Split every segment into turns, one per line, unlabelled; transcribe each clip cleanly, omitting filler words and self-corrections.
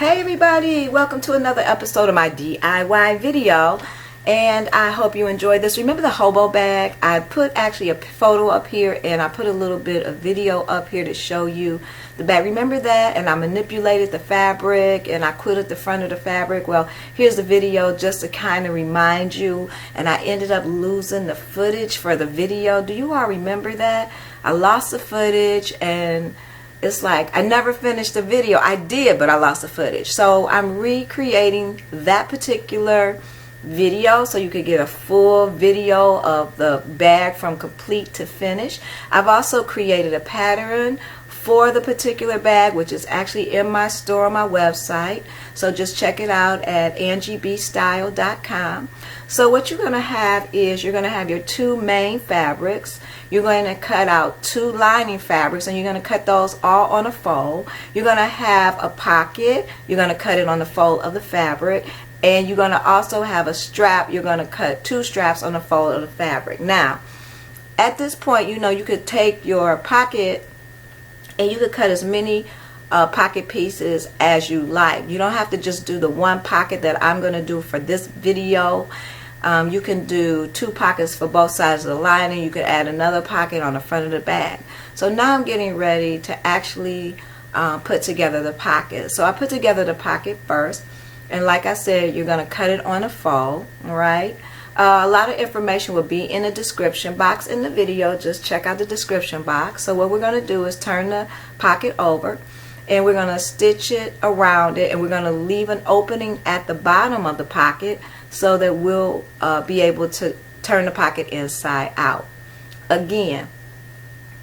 Hey everybody, welcome to another episode of my DIY video, and I hope you enjoyed this. Remember the Hobo bag? I put actually a photo up here and I put a little bit of video up here to show you the bag. Remember that? And I manipulated the fabric and I quilted the front of the fabric. Well, here's the video just to kind of remind you, and I ended up losing the footage for the video. Do you all remember that? I lost the footage and it's like I never finished the video. I did, but I lost the footage. So I'm recreating that particular video so you could get a full video of the bag from complete to finish. I've also created a pattern for the particular bag, which is actually in my store on my website. So just check it out at angiebstyle.com. So what you're going to have is you're going to have your two main fabrics. You're going to cut out two lining fabrics and you're going to cut those all on a fold. You're going to have a pocket. You're going to cut it on the fold of the fabric. And you're going to also have a strap. You're going to cut two straps on the fold of the fabric. Now, at this point, you know, you could take your pocket and you could cut as many pocket pieces as you like. You don't have to just do the one pocket that I'm going to do for this video. You can do two pockets for both sides of the lining. You could add another pocket on the front of the bag. So now I'm getting ready to actually put together the pocket. So I put together the pocket first. And like I said, you're going to cut it on a fold, all right? A lot of information will be in the description box in the video. Just check out the description box. So what we're going to do is turn the pocket over and we're going to stitch it around it, and we're going to leave an opening at the bottom of the pocket so that we'll be able to turn the pocket inside out. Again,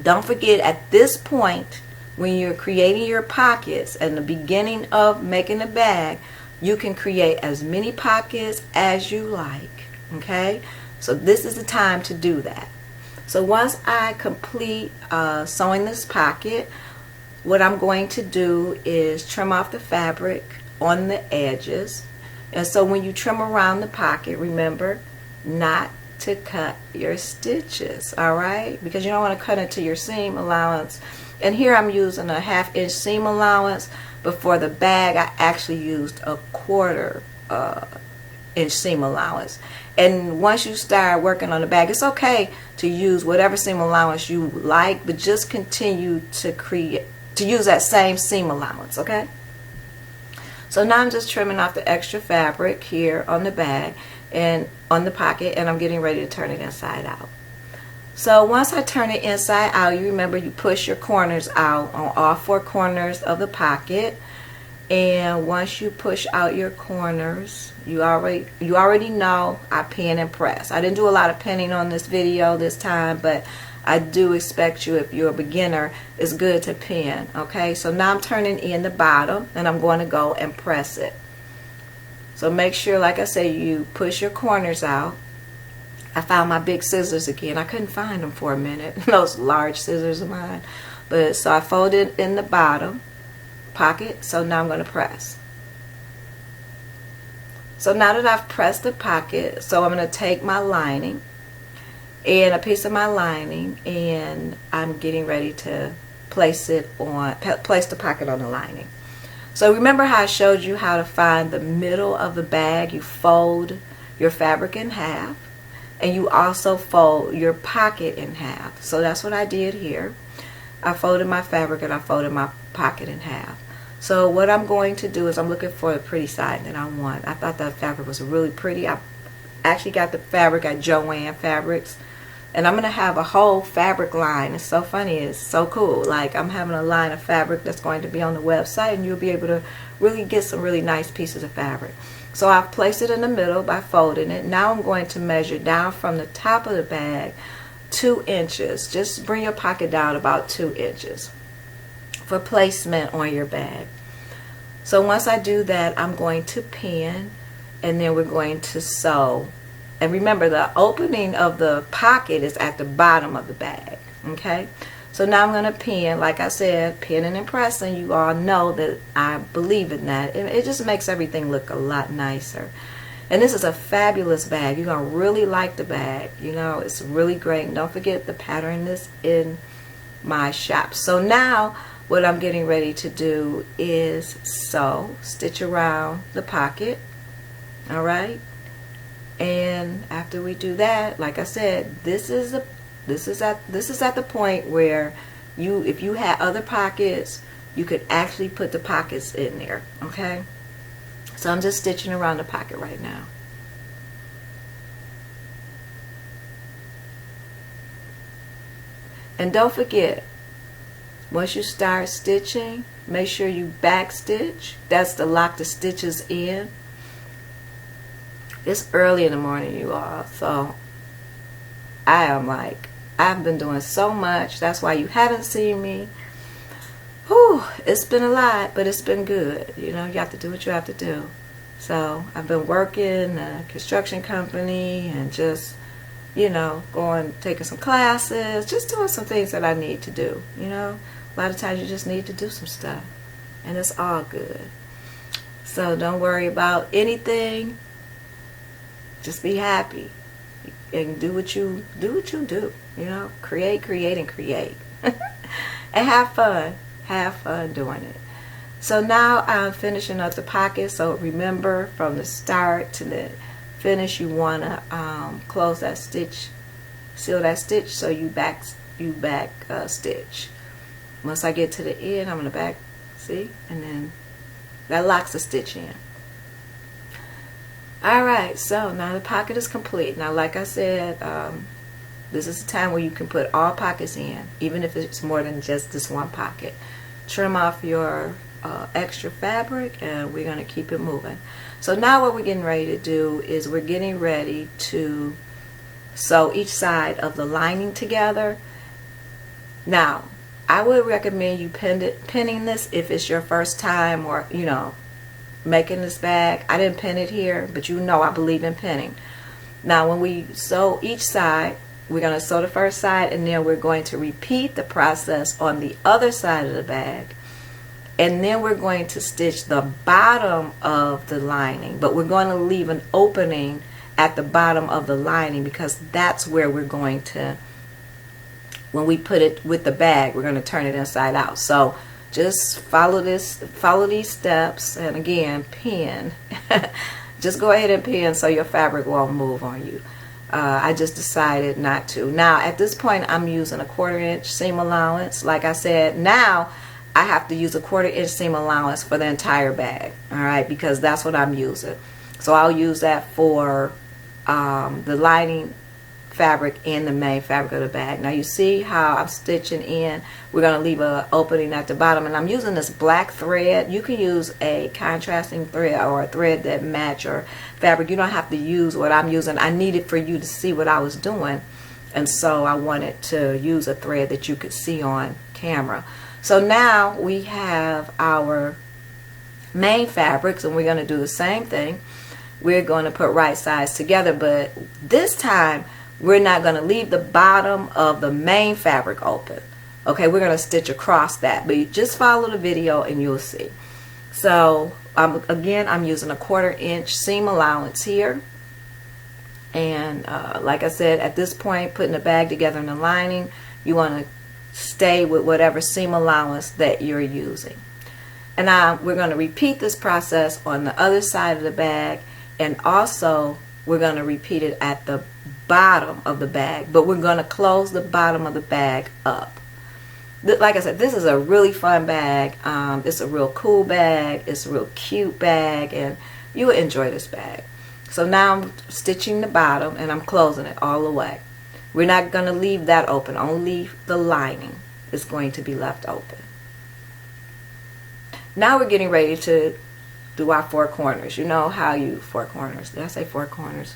don't forget at this point when you're creating your pockets and the beginning of making the bag, you can create as many pockets as you like, okay? So this is the time to do that. So once I complete sewing this pocket, what I'm going to do is trim off the fabric on the edges. And so when you trim around the pocket, remember not to cut your stitches, all right? Because you don't want to cut into your seam allowance. And here I'm using a 1/2 inch seam allowance, but for the bag I actually used a 1/4 inch seam allowance. And once you start working on the bag, it's okay to use whatever seam allowance you like, but just continue to use that same seam allowance, okay? So now I'm just trimming off the extra fabric here on the bag and on the pocket, and I'm getting ready to turn it inside out. So once I turn it inside out, you remember you push your corners out on all 4 corners of the pocket. And once you push out your corners, you already know I pin and press. I didn't do a lot of pinning on this video this time, but I do expect you, if you're a beginner, it's good to pin. Okay, so now I'm turning in the bottom and I'm going to go and press it. So make sure, like I say, you push your corners out. I found my big scissors again. I couldn't find them for a minute, those large scissors of mine. But so I folded in the bottom pocket. So now I'm going to press. So now that I've pressed the pocket, so I'm going to take my lining and a piece of my lining, and I'm getting ready to place the pocket on the lining. So remember how I showed you how to find the middle of the bag? You fold your fabric in half, and you also fold your pocket in half. So that's what I did here. I folded my fabric and I folded my pocket in half. So what I'm going to do is I'm looking for a pretty side that I want. I thought that fabric was really pretty. I actually got the fabric at Joann Fabrics, and I'm going to have a whole fabric line. It's so funny. It's so cool. Like, I'm having a line of fabric that's going to be on the website, and you'll be able to really get some really nice pieces of fabric. So I've placed it in the middle by folding it. Now I'm going to measure down from the top of the bag 2 inches. Just bring your pocket down about 2 inches for placement on your bag. So once I do that, I'm going to pin, and then we're going to sew. And remember, the opening of the pocket is at the bottom of the bag, okay? So now I'm going to pin. Like I said, pinning and pressing, you all know that I believe in that. It just makes everything look a lot nicer. And this is a fabulous bag. You're going to really like the bag. You know, it's really great. And don't forget the pattern is in my shop. So now what I'm getting ready to do is stitch around the pocket. All right, and after we do that, like I said, this is at the point where if you had other pockets, you could actually put the pockets in there. Okay, so I'm just stitching around the pocket right now. And don't forget, once you start stitching, make sure you back stitch. That's to lock the stitches in. It's early in the morning, you all, so I've been doing so much. That's why you haven't seen me. Whew, it's been a lot, but it's been good. You know, you have to do what you have to do. So I've been working a construction company and just, you know, taking some classes, just doing some things that I need to do. You know, a lot of times you just need to do some stuff, and it's all good. So don't worry about anything. Just be happy and do what you do. You know, create, and create, and have fun. Have fun doing it. So now I'm finishing up the pocket. So remember, from the start to the finish, you want to close that stitch, seal that stitch, so you back stitch. Once I get to the end, I'm going to back, see, and then that locks the stitch in. Alright, so now the pocket is complete. Now, like I said, this is the time where you can put all pockets in, even if it's more than just this one pocket. Trim off your extra fabric, and we're going to keep it moving. So now what we're getting ready to do is we're getting ready to sew each side of the lining together. Now, I would recommend you pinning this if it's your first time, or, you know, making this bag. I didn't pin it here, but you know I believe in pinning. Now, when we sew each side, we're going to sew the first side, and then we're going to repeat the process on the other side of the bag. And then we're going to stitch the bottom of the lining, but we're going to leave an opening at the bottom of the lining, because that's where we're going to, when we put it with the bag, we're going to turn it inside out. So just follow these steps, and again, pin. Just go ahead and pin so your fabric won't move on you. I just decided not to. Now, at this point, I'm using a 1/4 inch seam allowance. Like I said, now I have to use a 1/4 inch seam allowance for the entire bag, all right, because that's what I'm using. So I'll use that for the lining fabric and the main fabric of the bag. Now you see how I'm stitching in. We're going to leave an opening at the bottom, and I'm using this black thread. You can use a contrasting thread or a thread that match your fabric. You don't have to use what I'm using. I needed for you to see what I was doing, and so I wanted to use a thread that you could see on camera. So now we have our main fabrics, and we're going to do the same thing. We're going to put right sides together, but this time we're not going to leave the bottom of the main fabric open. Okay, we're going to stitch across that, but you just follow the video and you'll see. So again, I'm using a 1/4 inch seam allowance here, and like I said, at this point, putting the bag together in the lining, you want to stay with whatever seam allowance that you're using. And now we're going to repeat this process on the other side of the bag, and also we're going to repeat it at the bottom of the bag, but we're going to close the bottom of the bag up. Like I said, this is a really fun bag. It's a real cool bag. It's a real cute bag, and you will enjoy this bag. So now I'm stitching the bottom, and I'm closing it all the way. We're not going to leave that open. Only the lining is going to be left open. Now we're getting ready to do our 4 corners. You know how you 4 corners. Did I say 4 corners?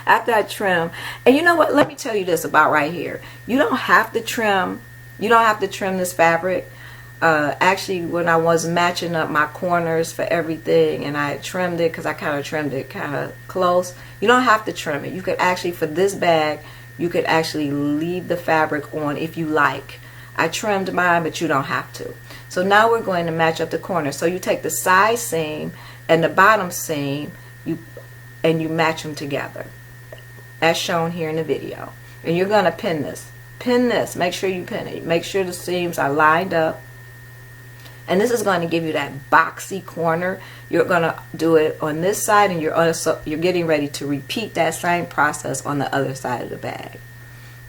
After I trim. And you know what? Let me tell you this about right here. You don't have to trim. You don't have to trim this fabric. Actually, when I was matching up my corners for everything, and I trimmed it, because I kind of trimmed it kind of close. You don't have to trim it. You could actually, for this bag, you could actually leave the fabric on if you like. I trimmed mine, but you don't have to. So now we're going to match up the corners. So you take the side seam and the bottom seam, and you match them together, as shown here in the video. And you're going to pin this. Pin this. Make sure you pin it. Make sure the seams are lined up. And this is going to give you that boxy corner. You're going to do it on this side, and you're getting ready to repeat that same process on the other side of the bag.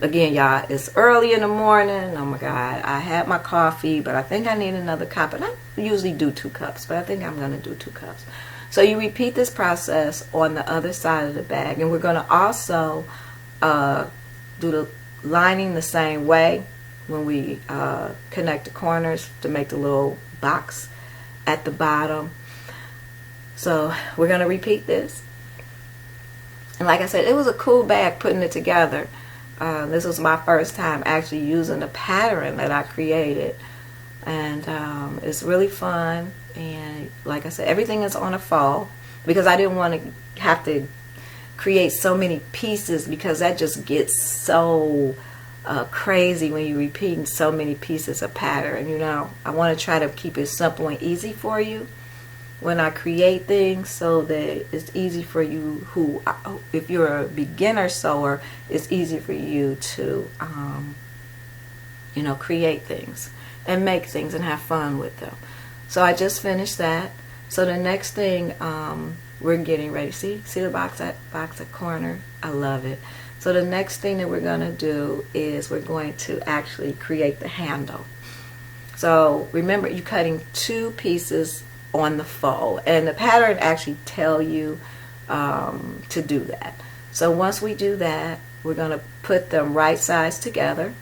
Again, y'all, it's early in the morning. Oh my God, I had my coffee, but I think I need another cup. And I usually do 2 cups, but I think I'm going to do 2 cups. So you repeat this process on the other side of the bag. And we're going to also do the lining the same way when we connect the corners to make the little box at the bottom. So we're going to repeat this. And like I said, it was a cool bag putting it together. This was my first time actually using the pattern that I created, and it's really fun. And like I said, everything is on a fold because I didn't want to have to create so many pieces, because that just gets so crazy when you're repeating so many pieces of pattern. You know, I want to try to keep it simple and easy for you when I create things, so that it's easy for you if you're a beginner sewer, it's easy for you to you know, create things and make things and have fun with them. So I just finished that. So the next thing we're getting ready, see the box at corner, I love it. So the next thing that we're going to do is we're going to actually create the handle. So remember, you're cutting 2 pieces on the fold, and the pattern actually tell you to do that. So once we do that, we're going to put them right sides together,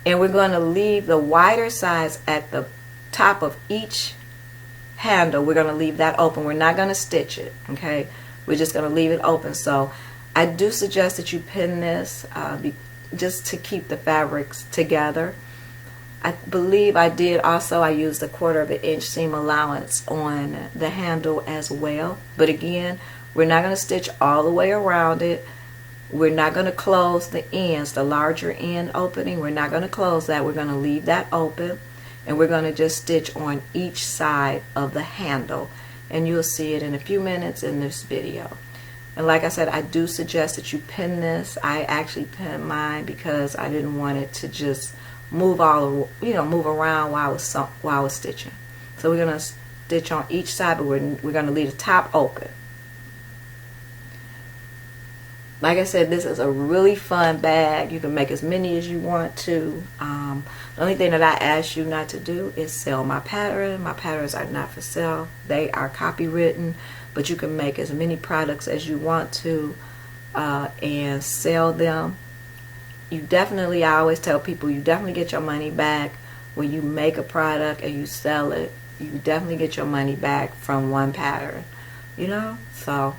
and we're going to leave the wider sides at the top of each handle. We're going to leave that open. We're not going to stitch it, okay? We're just going to leave it open. So I do suggest that you pin this just to keep the fabrics together. I believe I did also, I used a 1/4 inch seam allowance on the handle as well. But again, we're not going to stitch all the way around it. We're not going to close the ends, the larger end opening. We're not going to close that. We're going to leave that open. And we're going to just stitch on each side of the handle. And you'll see it in a few minutes in this video. And like I said, I do suggest that you pin this. I actually pinned mine because I didn't want it to just move around while I was stitching. So we're going to stitch on each side, but we're going to leave the top open. Like I said, this is a really fun bag. You can make as many as you want to. The only thing that I ask you not to do is sell my pattern. My patterns are not for sale. They are copywritten, but you can make as many products as you want to and sell them. You definitely, I always tell people, you definitely get your money back when you make a product and you sell it. You definitely get your money back from one pattern, you know. So,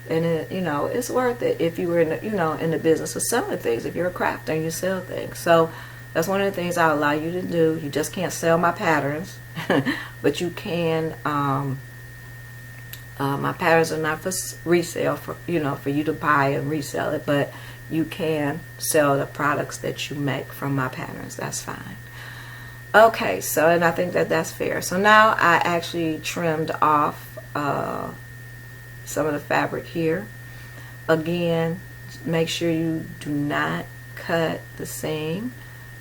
and it, you know, it's worth it if you were in the, in the business of selling things. If you're a crafter and you sell things, so that's one of the things I allow you to do. You just can't sell my patterns, but you can. My patterns are not for resale, for you to buy and resell it, but you can sell the products that you make from my patterns. That's fine. Okay, so, and I think that that's fair. So now I actually trimmed off some of the fabric here. Again, make sure you do not cut the seam.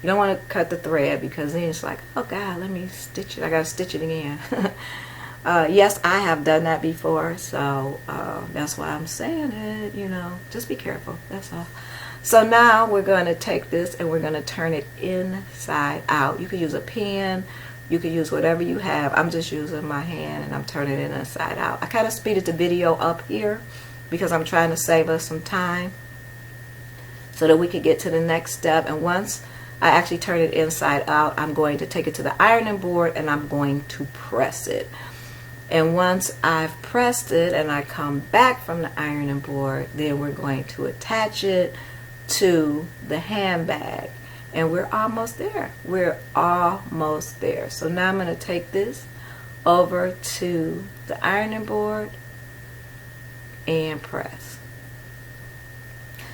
You don't want to cut the thread, because then it's like, oh God, let me stitch it. I gotta stitch it again. Yes, I have done that before, so that's why I'm saying it, just be careful, that's all. So now we're going to take this and we're going to turn it inside out. You can use a pen, you can use whatever you have. I'm just using my hand and I'm turning it inside out. I kind of speeded the video up here because I'm trying to save us some time so that we could get to the next step. And once I actually turn it inside out, I'm going to take it to the ironing board and I'm going to press it. And once I've pressed it and I come back from the ironing board, then we're going to attach it to the handbag. And we're almost there. We're almost there. So now I'm going to take this over to the ironing board and press.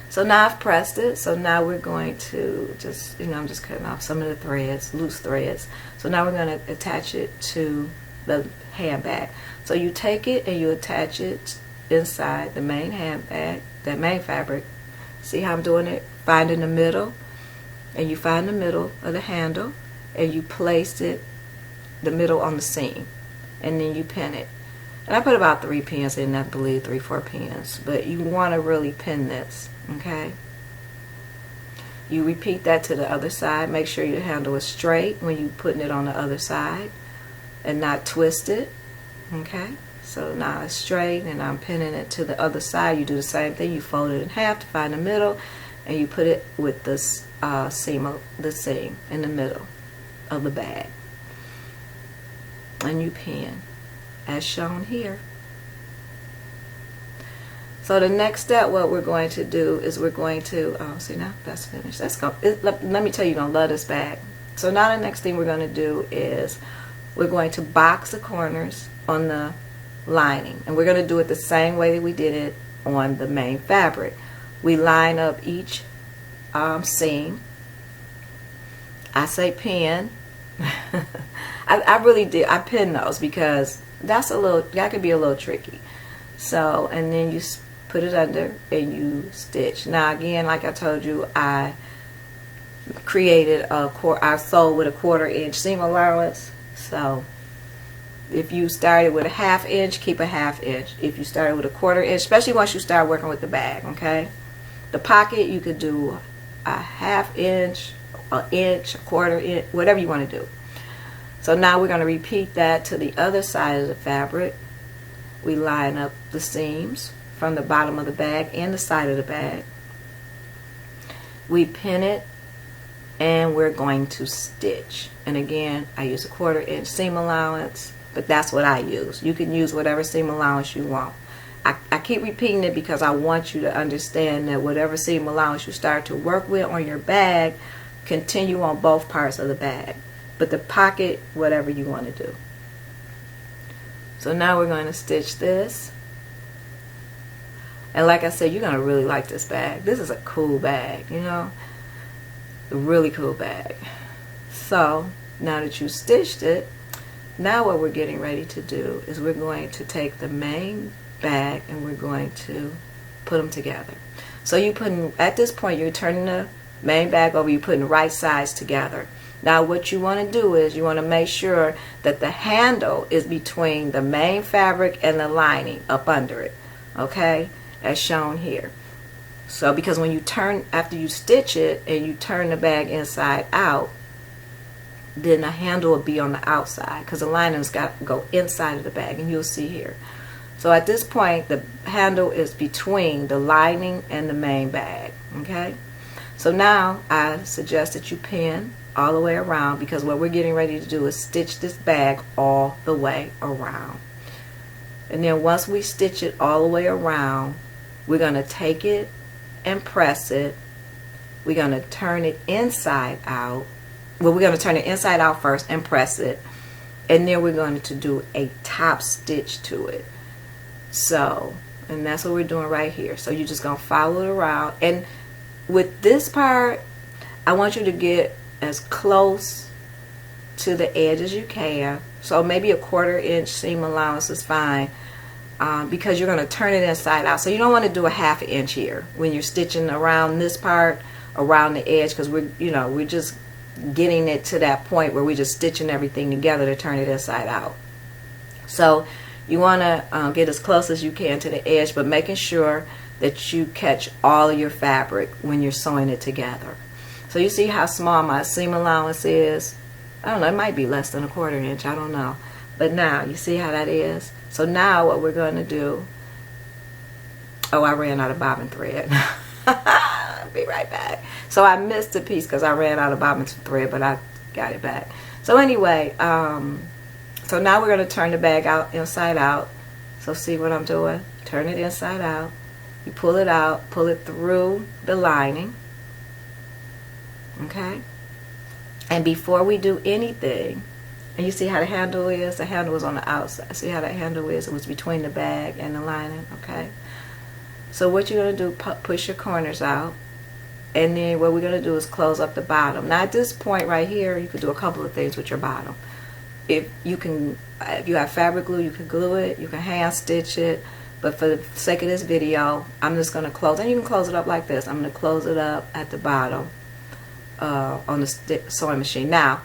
So now I've pressed it. So now we're going to just, I'm just cutting off some of the threads, loose threads. So now we're going to attach it to the handbag. So you take it and you attach it inside the main handbag, that main fabric. See how I'm doing it? Find in the middle, and you find the middle of the handle and you place it the middle on the seam, and then you pin it. And I put about 3 pins in, I believe 3-4 pins, but you want to really pin this, okay? You repeat that to the other side. Make sure your handle is straight when you're putting it on the other side and not twisted, okay? So now it's straight, and I'm pinning it to the other side. You do the same thing. You fold it in half to find the middle, and you put it with this seam in the middle of the bag, and you pin as shown here. So the next step, what we're going to do is we're going to see, now that's finished. Let's go. Let me tell you, you're gonna love this bag. So now the next thing we're going to do is we're going to box the corners on the lining, and we're going to do it the same way that we did it on the main fabric. We line up each seam. I say pin. I really did. I pin those because that could be a little tricky. So, and then you put it under and you stitch. Now again, like I told you, I created I sewed with a 1/4 inch seam allowance. So if you started with a 1/2 inch, keep a 1/2 inch. If you started with a 1/4 inch, especially once you start working with the bag, okay? The pocket, you could do a 1/2 inch, an inch, a 1/4 inch, whatever you want to do. So now we're going to repeat that to the other side of the fabric. We line up the seams from the bottom of the bag and the side of the bag. We pin it, and we're going to stitch. And again, I use a 1/4 inch seam allowance, but that's what I use. You can use whatever seam allowance you want. I keep repeating it because I want you to understand that whatever seam allowance you start to work with on your bag, continue on both parts of the bag. But the pocket, whatever you want to do. So now we're going to stitch this. And like I said, you're going to really like this bag. This is a cool bag, you know. A really cool bag. So now that you stitched it, now what we're getting ready to do is we're going to take the main bag and we're going to put them together. So you putting, at this point, you're turning the main bag over, you're putting right sides together. Now what you want to do is you want to make sure that the handle is between the main fabric and the lining up under it, okay, as shown here. So because when you turn, after you stitch it and you turn the bag inside out, then the handle will be on the outside because the lining's got to go inside of the bag, and you'll see here. So at this point, the handle is between the lining and the main bag, okay? So now I suggest that you pin all the way around, because what we're getting ready to do is stitch this bag all the way around. And then once we stitch it all the way around, we're going to take it and press it. We're going to turn it inside out. Well, we're going to turn it inside out first and press it, and then we're going to do a top stitch to it. So, and that's what we're doing right here. So you're just going to follow it around, and with this part, I want you to get as close to the edge as you can. So maybe a 1/4 inch seam allowance is fine, because you're going to turn it inside out. So you don't want to do a 1/2 inch here when you're stitching around this part, around the edge, because we're just getting it to that point where we're just stitching everything together to turn it inside out. So you want to get as close as you can to the edge, but making sure that you catch all of your fabric when you're sewing it together. So you see how small my seam allowance is? I don't know, it might be less than a 1/4 inch, I don't know. But now, you see how that is? So now what we're going to do, oh, I ran out of bobbin thread. I'll be right back. So I missed a piece because I ran out of bobbin thread, but I got it back. So anyway, so now we're going to turn the bag out inside out. So see what I'm doing? Turn it inside out. You pull it out, pull it through the lining. Okay? And before we do anything, and you see how the handle is? The handle is on the outside. See how that handle is? It was between the bag and the lining. Okay? So what you're going to do, push your corners out. And then what we're going to do is close up the bottom. Now at this point right here, you could do a couple of things with your bottom. If you have fabric glue, you can glue it. You can hand stitch it. But for the sake of this video, I'm just going to close. And you can close it up like this. I'm going to close it up at the bottom on the sewing machine. Now,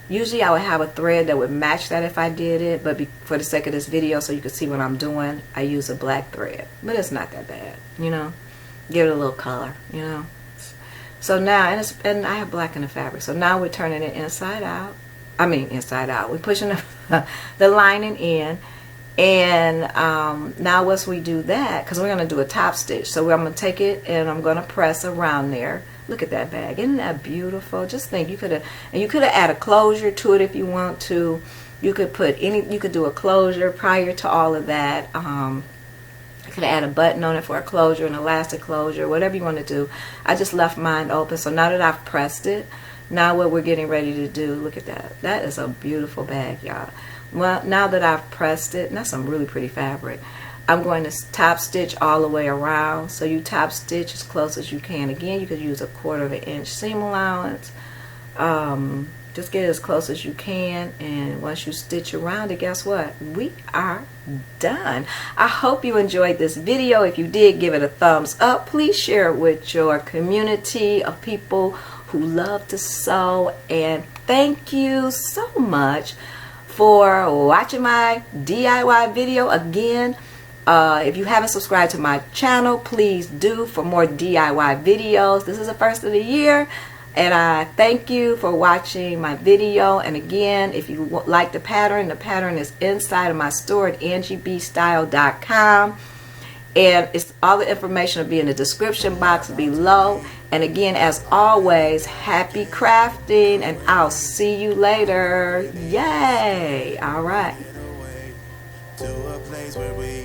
Usually I would have a thread that would match that if I did it, but for the sake of this video, so you can see what I'm doing, I use a black thread. But it's not that bad, you know. Give it a little color, you know. So now, and I have black in the fabric, so now we're turning it inside out. I mean inside out. We're pushing the lining in. And now once we do that, because we're going to do a top stitch, so I'm going to take it and I'm going to press around there. Look at that bag. Isn't that beautiful? Just think, you could have added a closure to it if you want to. You could put you could do a closure prior to all of that. You could add a button on it for a closure, an elastic closure, whatever you want to do. I just left mine open. So now that I've pressed it, now what we're getting ready to do, look at that. That is a beautiful bag, y'all. Well, now that I've pressed it, and that's some really pretty fabric, I'm going to top stitch all the way around. So you top stitch as close as you can. Again, you could use a 1/4 inch seam allowance. Just get as close as you can, and once you stitch around it, guess what? We are done. I hope you enjoyed this video. If you did, give it a thumbs up. Please share it with your community of people who love to sew, and thank you so much for watching my DIY video. Again, if you haven't subscribed to my channel, please do for more DIY videos. This is the first of the year, and I thank you for watching my video. And again, if you like the pattern is inside of my store at angiebstyle.com, and it's all the information will be in the description box below. And again, as always, happy crafting, and I'll see you later. Yay! All right.
To a place where we